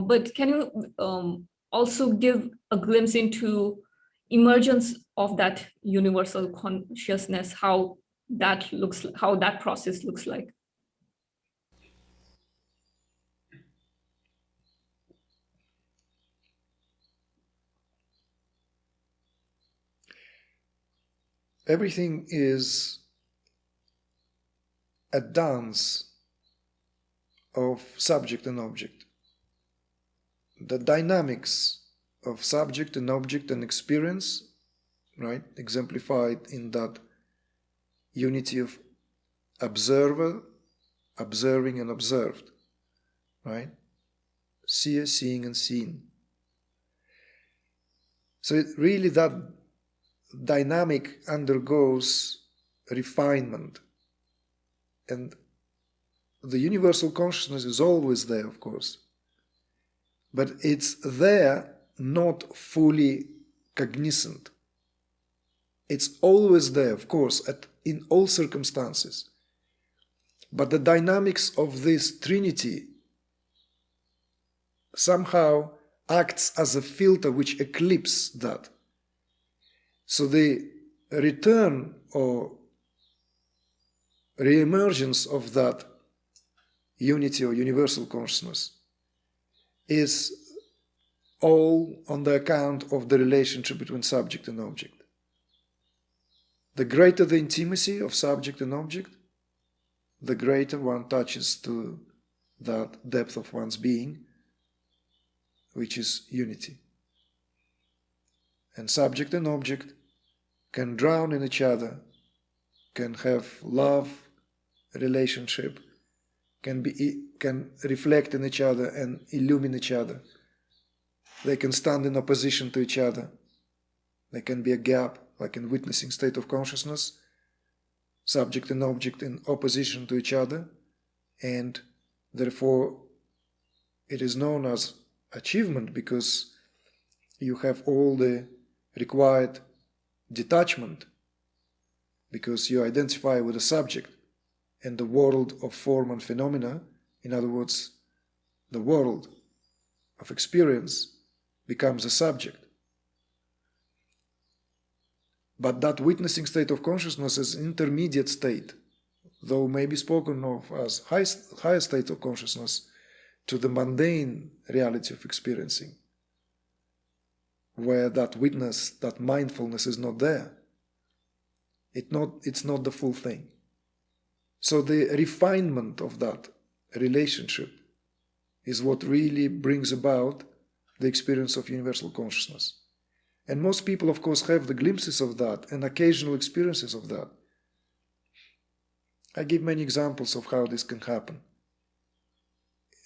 But can you also give a glimpse into emergence of that universal consciousness, how that looks, how that process looks like? Everything is a dance of subject and object. The dynamics of subject and object and experience, right, exemplified in that unity of observer, observing and observed, right? Seer, seeing and seen. So really that dynamic undergoes refinement. And the universal consciousness is always there, of course. But it's there not fully cognizant. It's always there, of course, in all circumstances. But the dynamics of this trinity somehow acts as a filter which eclipses that. So the return or re-emergence of that unity or universal consciousness is all on the account of the relationship between subject and object. The greater the intimacy of subject and object, the greater one touches to that depth of one's being, which is unity. And subject and object can drown in each other, can have love, relationship, can reflect in each other and illumine each other. They can stand in opposition to each other. There can be a gap, like in witnessing state of consciousness, subject and object in opposition to each other, and therefore it is known as achievement because you have all the required detachment, because you identify with the subject and the world of form and phenomena, in other words, the world of experience becomes a subject. But that witnessing state of consciousness is an intermediate state, though may be spoken of as higher state of consciousness to the mundane reality of experiencing, where that witness, that mindfulness is not there. It's not the full thing. So the refinement of that relationship is what really brings about the experience of universal consciousness. And most people, of course, have the glimpses of that and occasional experiences of that. I give many examples of how this can happen.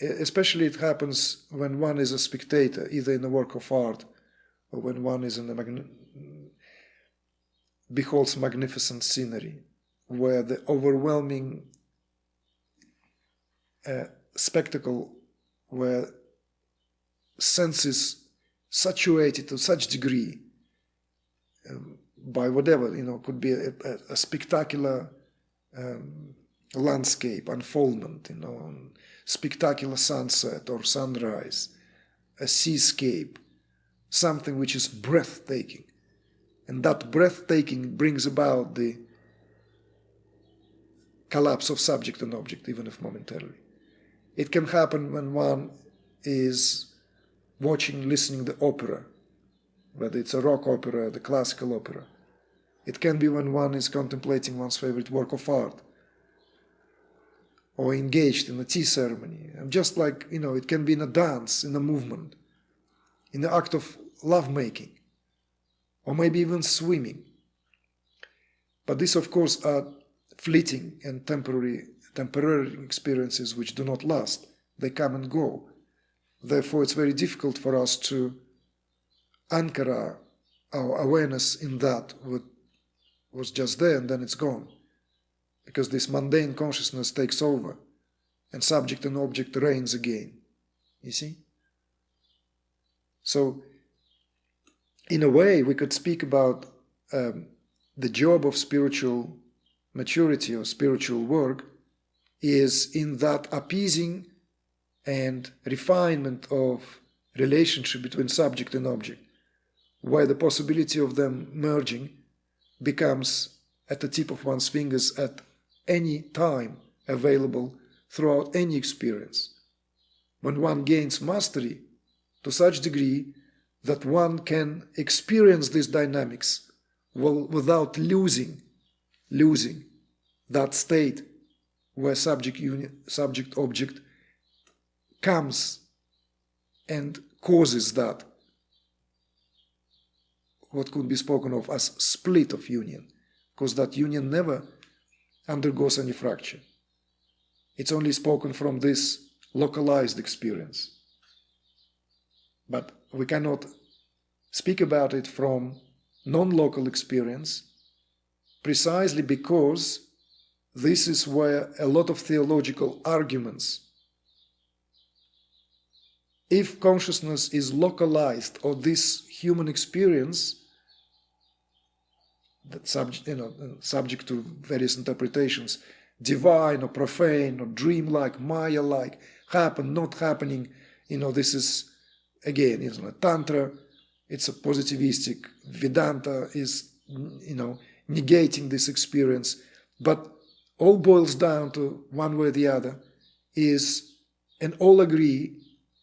Especially it happens when one is a spectator, either in a work of art or when one is in beholds magnificent scenery, where the overwhelming spectacle, where senses saturated to such degree by whatever, could be a spectacular landscape, unfoldment, spectacular sunset or sunrise, a seascape, something which is breathtaking. And that breathtaking brings about the collapse of subject and object, even if momentarily. It can happen when one is watching, listening to opera, whether it's a rock opera, the classical opera. It can be when one is contemplating one's favorite work of art, or engaged in a tea ceremony. And just like, it can be in a dance, in a movement, in the act of lovemaking, or maybe even swimming. But these, of course, are fleeting and temporary experiences which do not last. They come and go. Therefore, it's very difficult for us to anchor our awareness in that what was just there and then it's gone. Because this mundane consciousness takes over and subject and object reigns again. You see? So, in a way, we could speak about the job of spiritual maturity or spiritual work is in that appeasing and refinement of relationship between subject and object, where the possibility of them merging becomes at the tip of one's fingers at any time available throughout any experience. When one gains mastery to such degree that one can experience these dynamics without losing that state where subject-object comes and causes that, what could be spoken of as split of union, because that union never undergoes any fracture. It's only spoken from this localized experience. But we cannot speak about it from non-local experience, precisely because this is where a lot of theological arguments, if consciousness is localized, or this human experience, that subject to various interpretations, divine or profane or dream-like, Maya-like, not happening, this is, again, Tantra, it's a positivistic, Vedanta is, negating this experience, but all boils down to one way or the other is, and all agree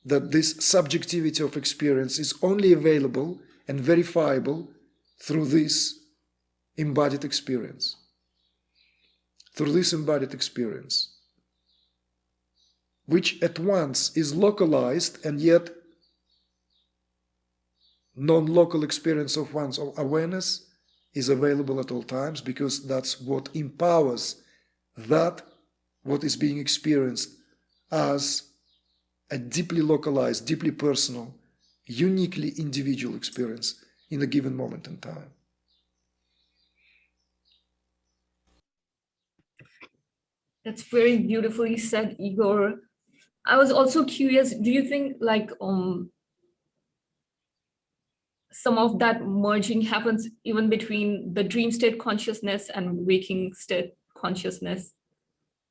that this subjectivity of experience is only available and verifiable through this embodied experience. Through this embodied experience, which at once is localized and yet non-local experience of one's awareness is available at all times, because that's what empowers that what is being experienced as a deeply localized, deeply personal, uniquely individual experience in a given moment in time. That's very beautifully said, Igor. I was also curious, do you think some of that merging happens even between the dream state consciousness and waking state consciousness?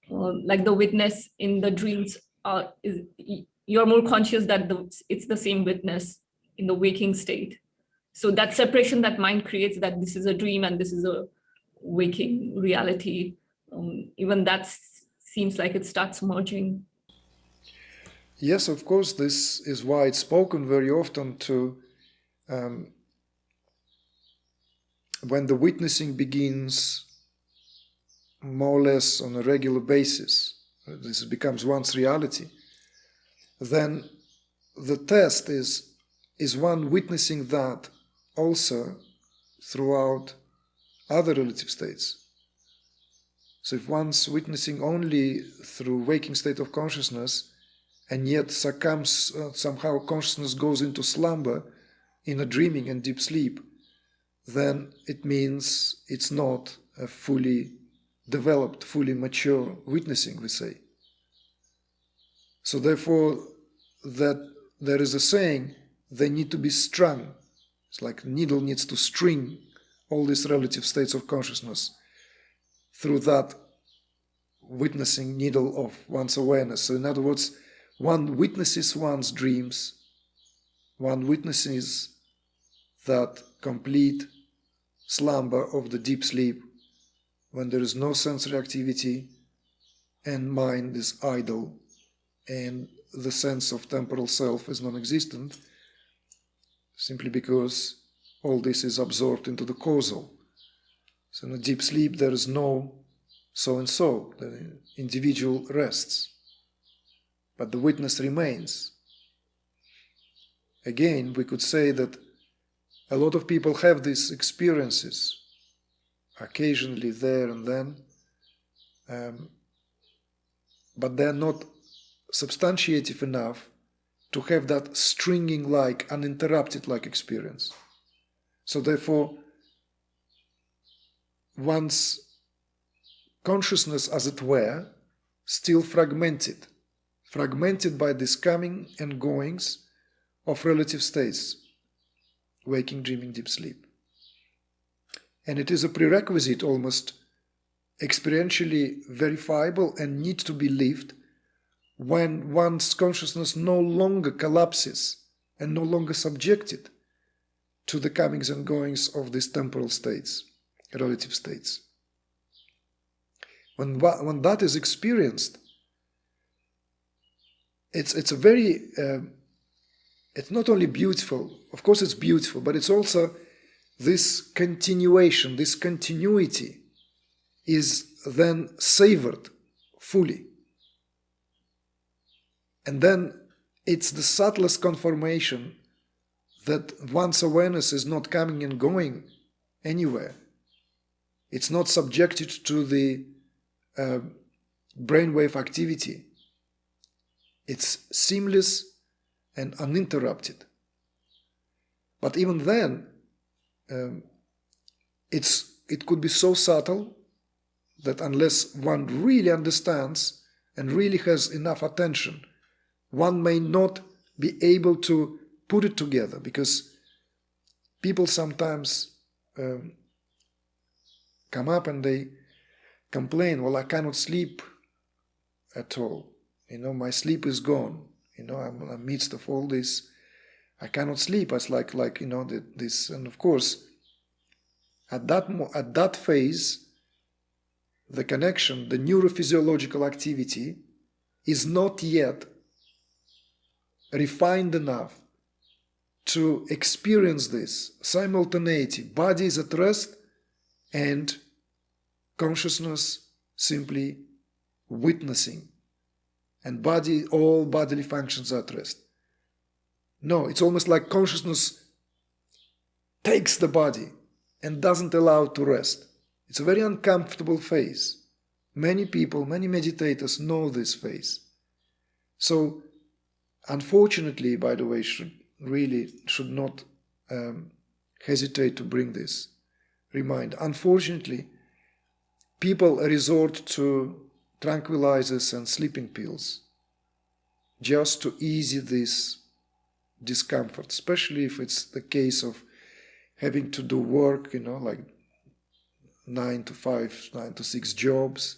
Like the witness in the dreams, you're more conscious that it's the same witness in the waking state. So that separation that mind creates, that this is a dream and this is a waking reality, even that seems like it starts merging. Yes, of course, this is why it's spoken very often to when the witnessing begins more or less on a regular basis, this becomes one's reality, then the test is one witnessing that also throughout other relative states. So if one's witnessing only through waking state of consciousness, and yet somehow consciousness goes into slumber, in a dreaming and deep sleep, then it means it's not a fully developed, fully mature witnessing, we say. So therefore, that there is a saying, they need to be strung. It's like a needle needs to string all these relative states of consciousness through that witnessing needle of one's awareness. So in other words, one witnesses one's dreams, one witnesses that complete slumber of the deep sleep, when there is no sensory activity and mind is idle and the sense of temporal self is non-existent, simply because all this is absorbed into the causal. So in a deep sleep there is no so-and-so, the individual rests, but the witness remains. Again, we could say that a lot of people have these experiences, occasionally there and then, but they're not substantiative enough to have that stringing-like, uninterrupted-like experience. So therefore, one's consciousness, as it were, still fragmented by these coming and goings of relative states, waking, dreaming, deep sleep. And it is a prerequisite, almost experientially verifiable and need to be lived, when one's consciousness no longer collapses and no longer subjected to the comings and goings of these temporal states, relative states. When that is experienced, it's a very, it's not only beautiful, of course it's beautiful, but it's also this continuation, this continuity is then savored fully. And then it's the subtlest confirmation that one's awareness is not coming and going anywhere. It's not subjected to the brainwave activity. It's seamless and uninterrupted. But even then, it could be so subtle that unless one really understands and really has enough attention, one may not be able to put it together, because people sometimes come up and they complain, well, I cannot sleep at all. My sleep is gone. I'm in the midst of all this. I cannot sleep. It's like this. And of course, at that phase, the connection, the neurophysiological activity is not yet refined enough to experience this simultaneity. Body is at rest and consciousness simply witnessing, and all bodily functions are at rest. No, it's almost like consciousness takes the body and doesn't allow it to rest. It's a very uncomfortable phase. Many people, many meditators know this phase. So, unfortunately, by the way, should not hesitate to bring this reminder. Unfortunately, people resort to tranquilizers and sleeping pills just to ease this discomfort, especially if it's the case of having to do work, like 9 to 5, 9 to 6 jobs,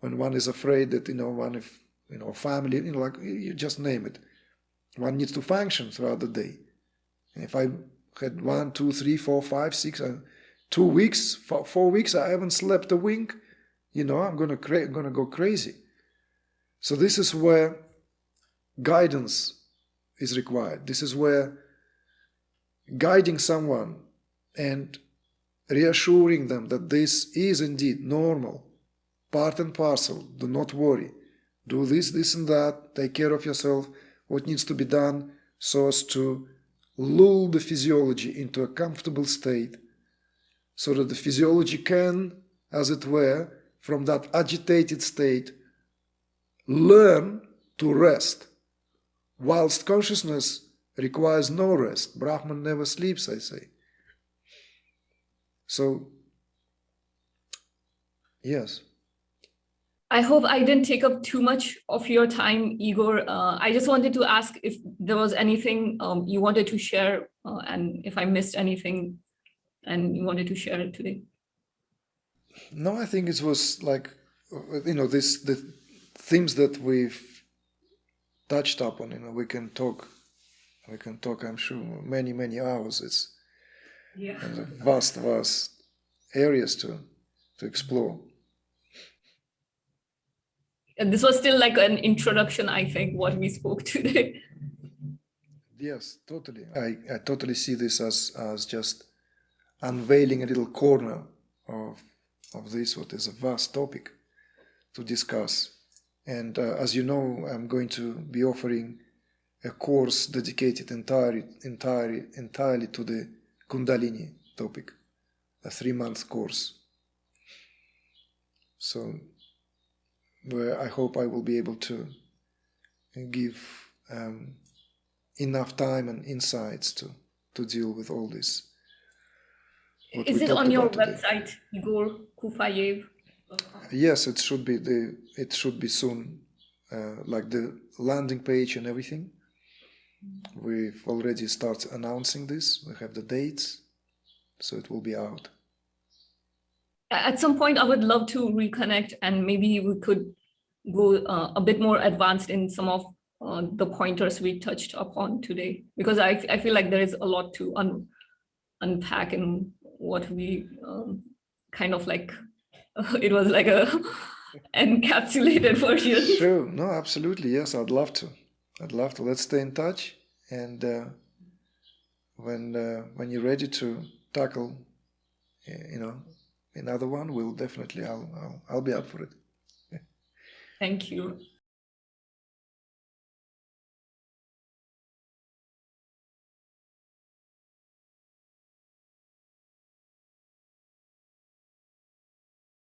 when one is afraid that, family, like you just name it, one needs to function throughout the day. And if I had 1, 2, 3, 4, 5, 6, 2 weeks, 4 weeks, I haven't slept a wink, I'm gonna go crazy. So this is where guidance is required. This is where guiding someone and reassuring them that this is indeed normal, part and parcel, do not worry, do this and that, take care of yourself, what needs to be done, so as to lull the physiology into a comfortable state, so that the physiology can, as it were, from that agitated state, learn to rest, whilst consciousness requires no rest. Brahman never sleeps, I say. So, yes. I hope I didn't take up too much of your time, Igor. I just wanted to ask if there was anything you wanted to share, and if I missed anything and you wanted to share it today. No, I think it was like, the themes that we've touched upon, we can talk, I'm sure, many hours. It's vast areas to explore. And this was still like an introduction, I think, what we spoke today. Yes, totally. I totally see this as just unveiling a little corner of this, what is a vast topic to discuss. And as you know, I'm going to be offering a course dedicated entirely to the Kundalini topic, a 3-month course. So, where I hope I will be able to give enough time and insights to deal with all this. Is it on your website, Igor Kufayev? Yes, it should be soon, like the landing page and everything. We've already started announcing this. We have the dates, so it will be out. At some point, I would love to reconnect, and maybe we could go a bit more advanced in some of the pointers we touched upon today, because I feel like there is a lot to unpack in what we kind of like, it was like a encapsulated version. Sure. No, absolutely. Yes, I'd love to. Let's stay in touch. And when you're ready to tackle, another one, I'll be up for it. Thank you.